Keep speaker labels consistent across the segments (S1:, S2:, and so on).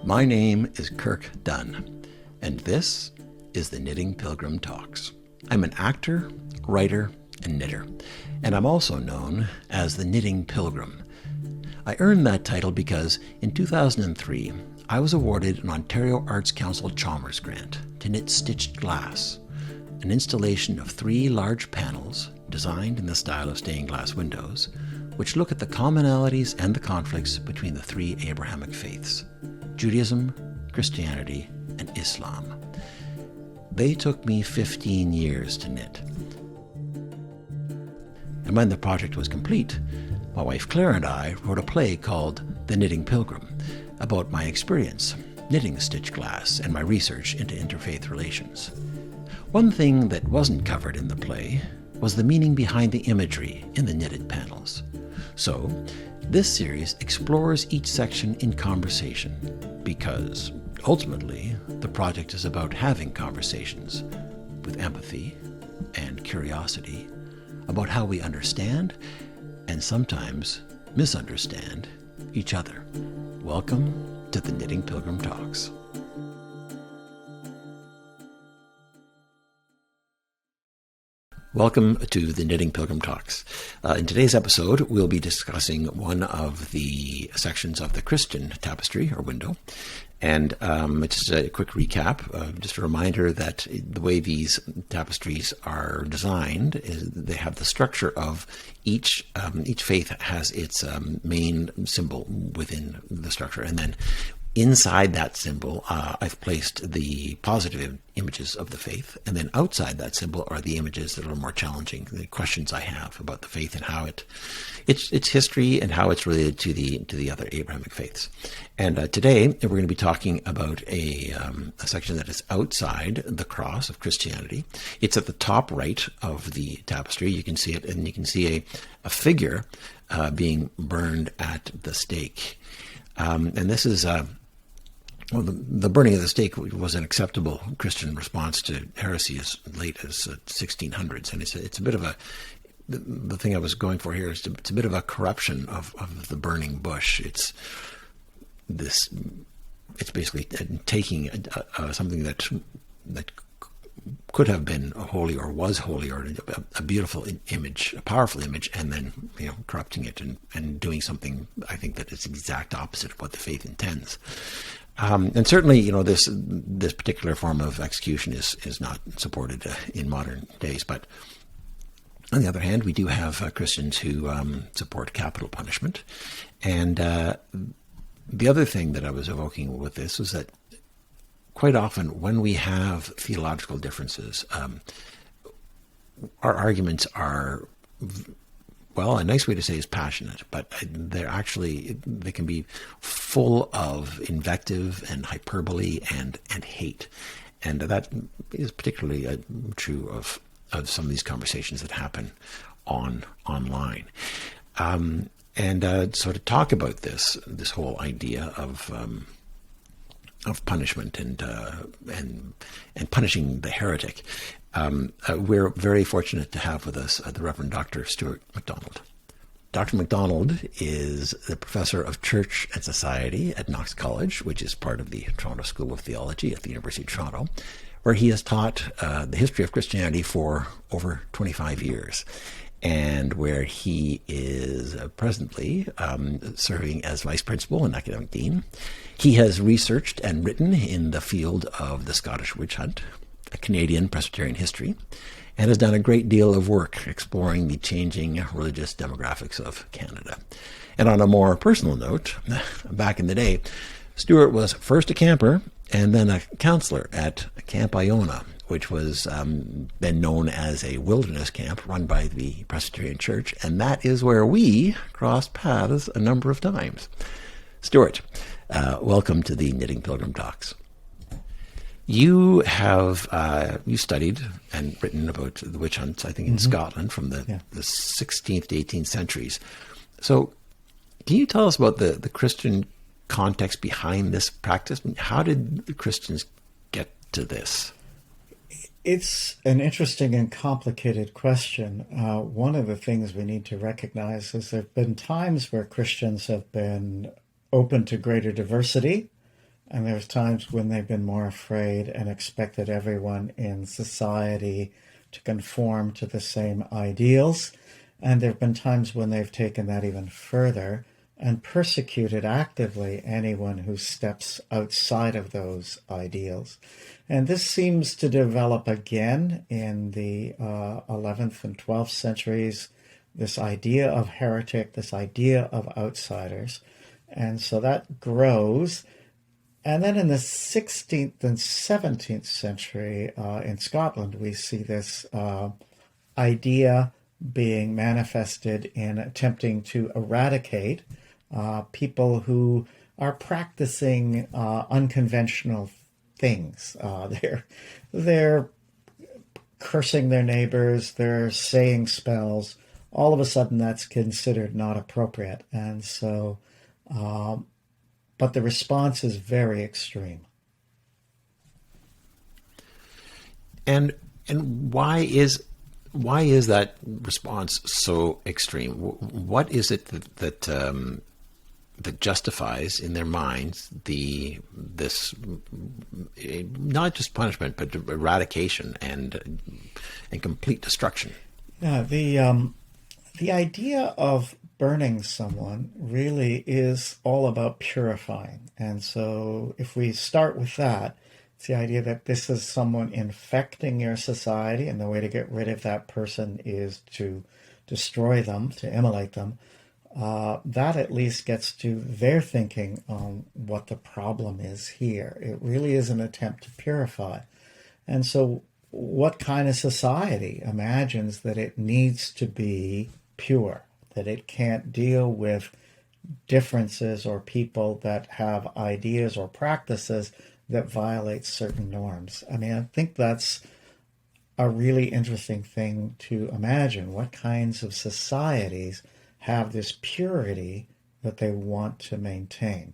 S1: My name is Kirk Dunn, and this is the Knitting Pilgrim Talks. I'm an actor, writer, and knitter, and I'm also known as the Knitting Pilgrim. I earned that title because in 2003, I was awarded an Ontario Arts Council Chalmers grant to knit stitched glass, an installation of 3 large panels designed in the style of stained glass windows, which look at the commonalities and the conflicts between the 3 Abrahamic faiths: Judaism, Christianity, and Islam. They took me 15 years to knit. And when the project was complete, my wife Claire and I wrote a play called The Knitting Pilgrim about my experience knitting stitched glass and my research into interfaith relations. One thing that wasn't covered in the play was the meaning behind the imagery in the knitted panels. So, this series explores each section in conversation because, ultimately, the project is about having conversations with empathy and curiosity about how we understand and sometimes misunderstand each other. Welcome to the Knitting Pilgrim Talks. Welcome to the Knitting Pilgrim Talks. In today's episode, we'll be discussing one of the sections of the Christian tapestry or window. And just a quick recap, just a reminder that the way these tapestries are designed is they have the structure of each faith has its main symbol within the structure. And then inside that symbol, I've placed the positive images of the faith, and then outside that symbol are the images that are more challenging, the questions I have about the faith and how its history and how it's related to the other Abrahamic faiths. And today we're going to be talking about a section that is outside the cross of Christianity. It's at the top right of the tapestry. You can see it, and you can see a figure being burned at the stake. And this is the burning of the stake was an acceptable Christian response to heresy as late as 1600s, and it's a bit of the thing I was going for here is it's a bit of a corruption of the burning bush. It's basically taking something that could have been holy or was holy or a beautiful image, a powerful image, and then corrupting it and doing something I think that is the exact opposite of what the faith intends. And certainly, this particular form of execution is not supported in modern days. But on the other hand, we do have Christians who support capital punishment. And the other thing that I was evoking with this was that quite often when we have theological differences, our arguments are, well, a nice way to say is passionate, but they can be full of invective and hyperbole and hate. And that is particularly true of some of these conversations that happen online. So to talk about this whole idea of punishment and punishing the heretic, we're very fortunate to have with us the Reverend Dr. Stuart Macdonald. Dr. Macdonald is the professor of Church and Society at Knox College, which is part of the Toronto School of Theology at the University of Toronto, where he has taught the history of Christianity for over 25 years, and where he is presently serving as vice principal and academic dean. He has researched and written in the field of the Scottish witch hunt, Canadian Presbyterian history, and has done a great deal of work exploring the changing religious demographics of Canada. And on a more personal note, back in the day, Stuart was first a camper and then a counselor at Camp Iona, which was then known as a wilderness camp run by the Presbyterian Church, and that is where we crossed paths a number of times. Stuart, welcome to the Knitting Pilgrim Talks. You have you studied and written about the witch hunts, I think, in Scotland from the 16th to 18th centuries. So can you tell us about the Christian context behind this practice? How did the Christians get to this?
S2: It's an interesting and complicated question. One of the things we need to recognize is there have been times where Christians have been open to greater diversity And there's times when they've been more afraid and expected everyone in society to conform to the same ideals. And there have been times when they've taken that even further and persecuted actively anyone who steps outside of those ideals. And this seems to develop again in the 11th and 12th centuries, this idea of heretic, this idea of outsiders. And so that grows. And then in the 16th and 17th century in Scotland, we see this idea being manifested in attempting to eradicate people who are practicing unconventional things. They're cursing their neighbors, they're saying spells. All of a sudden, that's considered not appropriate. And so, but the response is very extreme.
S1: And why is that response so extreme? What is it that justifies in their minds this not just punishment but eradication and complete destruction?
S2: Yeah, the idea of burning someone really is all about purifying. And so if we start with that, it's the idea that this is someone infecting your society, and the way to get rid of that person is to destroy them, to immolate them. That at least gets to their thinking on what the problem is here. It really is an attempt to purify. And so what kind of society imagines that it needs to be pure, that it can't deal with differences or people that have ideas or practices that violate certain norms? I mean, I think that's a really interesting thing to imagine. What kinds of societies have this purity that they want to maintain?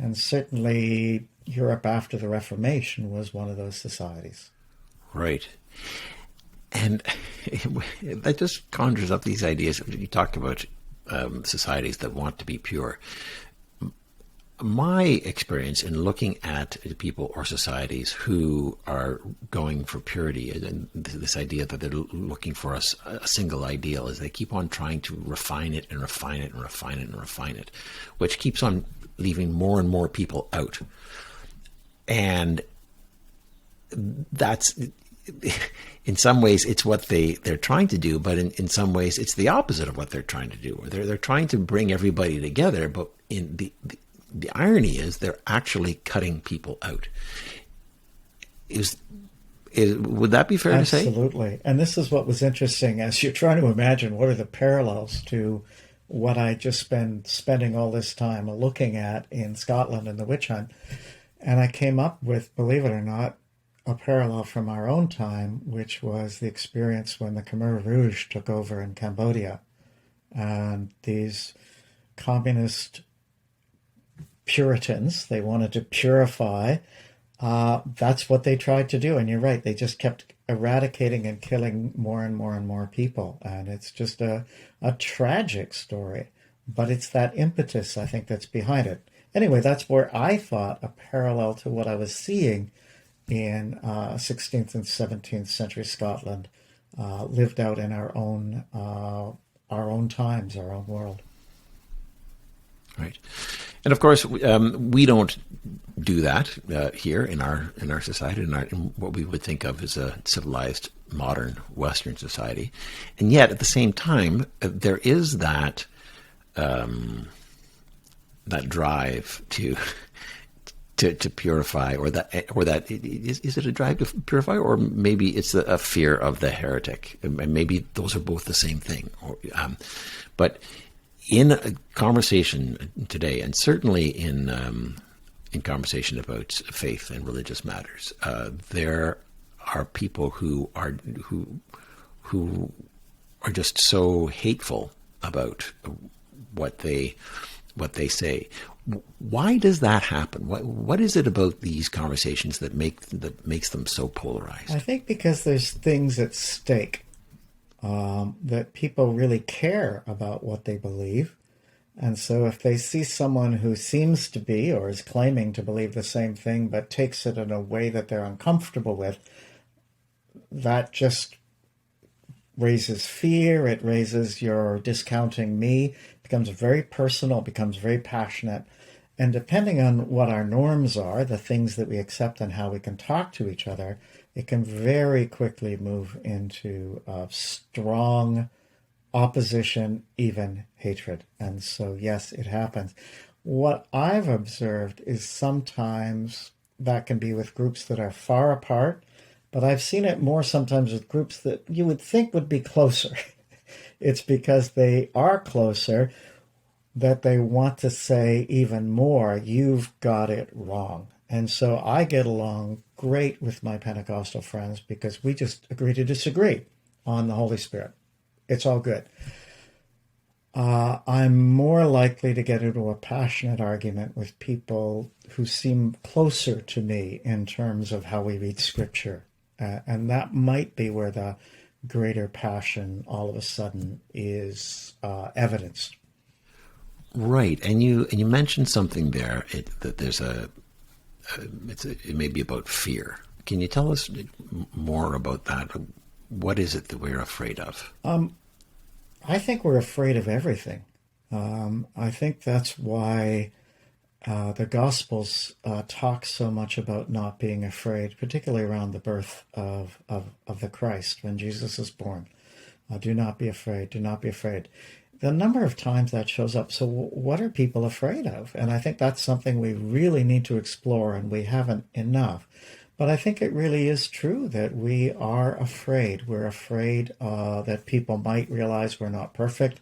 S2: And certainly Europe after the Reformation was one of those societies.
S1: Right. And that just conjures up these ideas. You talk about societies that want to be pure. My experience in looking at people or societies who are going for purity, and this idea that they're looking for a single ideal, is they keep on trying to refine it and refine it and refine it and refine it, which keeps on leaving more and more people out. And that's, in some ways, it's what they're trying to do, but in some ways, it's the opposite of what they're trying to do. They're trying to bring everybody together, but in the irony is they're actually cutting people out. Would that be fair to say?
S2: Absolutely. And this is what was interesting as you're trying to imagine what are the parallels to what I just been spending all this time looking at in Scotland and the witch hunt. And I came up with, believe it or not, a parallel from our own time, which was the experience when the Khmer Rouge took over in Cambodia. And these communist Puritans, they wanted to purify. That's what they tried to do. And you're right, they just kept eradicating and killing more and more and more people. And it's just a tragic story. But it's that impetus, I think, that's behind it. Anyway, that's where I thought a parallel to what I was seeing in 16th and 17th century Scotland lived out in our own times, our own world.
S1: Right. And of course, we don't do that here in our society, in what we would think of as a civilized, modern Western society. And yet, at the same time, there is that drive to purify, or that is it a drive to purify, or maybe it's a fear of the heretic, and maybe those are both the same thing. But in a conversation today, and certainly in conversation about faith and religious matters, there are people who are just so hateful about what they say. Why does that happen? What is it about these conversations that makes them so polarized?
S2: I think because there's things at stake. That people really care about what they believe, And so if they see someone who seems to be or is claiming to believe the same thing but takes it in a way that they're uncomfortable with, that just raises fear. It raises your discounting me. It becomes very personal, becomes very passionate. And depending on what our norms are, the things that we accept and how we can talk to each other, it can very quickly move into strong opposition, even hatred. And so, yes, it happens. What I've observed is sometimes that can be with groups that are far apart, but I've seen it more sometimes with groups that you would think would be closer. It's because they are closer that they want to say even more, you've got it wrong. And so I get along great with my Pentecostal friends because we just agree to disagree on the Holy Spirit. It's all good. I'm more likely to get into a passionate argument with people who seem closer to me in terms of how we read Scripture. And that might be where the greater passion all of a sudden is evidenced.
S1: Right, and you mentioned something there that there's it may be about fear. Can you tell us more about that? What is it that we're afraid of?
S2: I think we're afraid of everything. I think that's why the Gospels talk so much about not being afraid, particularly around the birth of the Christ, when Jesus is born. Do not be afraid, do not be afraid. The number of times that shows up, so what are people afraid of? And I think that's something we really need to explore, and we haven't enough. But I think it really is true that we are afraid. We're afraid that people might realize we're not perfect.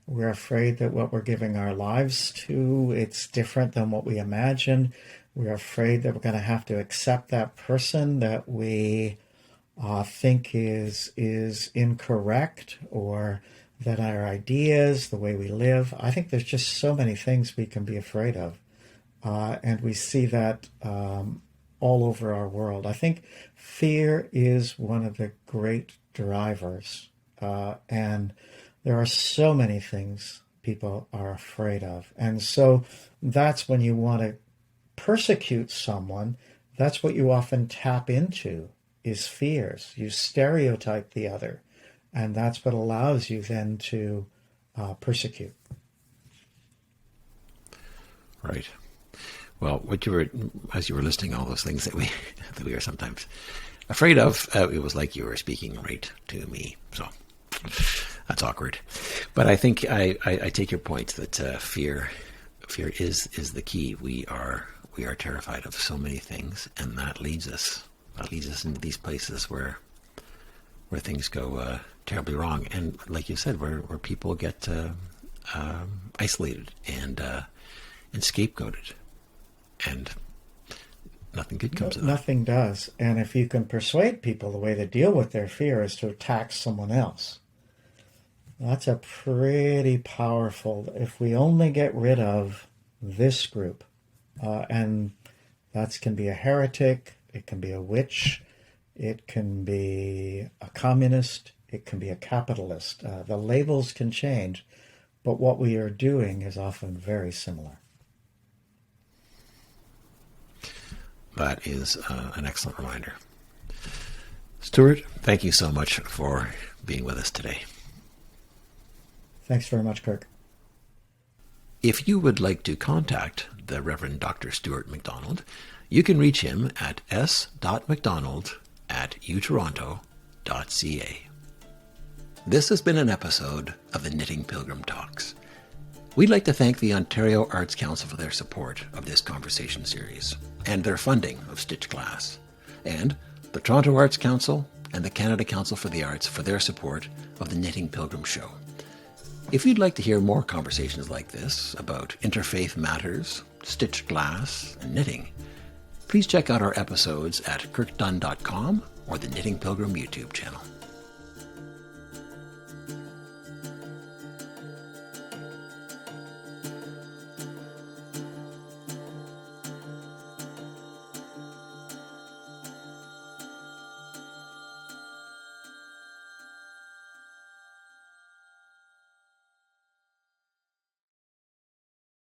S2: We're afraid that what we're giving our lives to, it's different than what we imagined. We're afraid that we're going to have to accept that person that we think is incorrect, or that our ideas, the way we live. I think there's just so many things we can be afraid of. And we see that all over our world. I think fear is one of the great drivers. And there are so many things people are afraid of. And so that's when you want to persecute someone, that's what you often tap into, is fears. You stereotype the other. And that's what allows you then to persecute.
S1: Right. Well, as you were listing all those things that we are sometimes afraid of, it was like you were speaking right to me. So that's awkward. But I think I take your point that fear is the key. We are terrified of so many things, and that leads us into these places where things go terribly wrong, and like you said, where people get isolated and scapegoated, and nothing good comes of that.
S2: Nothing does. And if you can persuade people, the way to deal with their fear is to attack someone else. That's a pretty powerful. If we only get rid of this group, and that can be a heretic, it can be a witch, it can be a communist, it can be a capitalist. The labels can change, but what we are doing is often very similar.
S1: That is an excellent reminder. Stuart, thank you so much for being with us today.
S2: Thanks very much, Kirk.
S1: If you would like to contact the Reverend Dr. Stuart Macdonald, you can reach him at s.macdonald@utoronto.ca. This has been an episode of the Knitting Pilgrim Talks. We'd like to thank the Ontario Arts Council for their support of this conversation series and their funding of Stitch Glass, and the Toronto Arts Council and the Canada Council for the Arts for their support of the Knitting Pilgrim Show. If you'd like to hear more conversations like this about interfaith matters, stitched glass, and knitting, please check out our episodes at kirkdunn.com or the Knitting Pilgrim YouTube channel.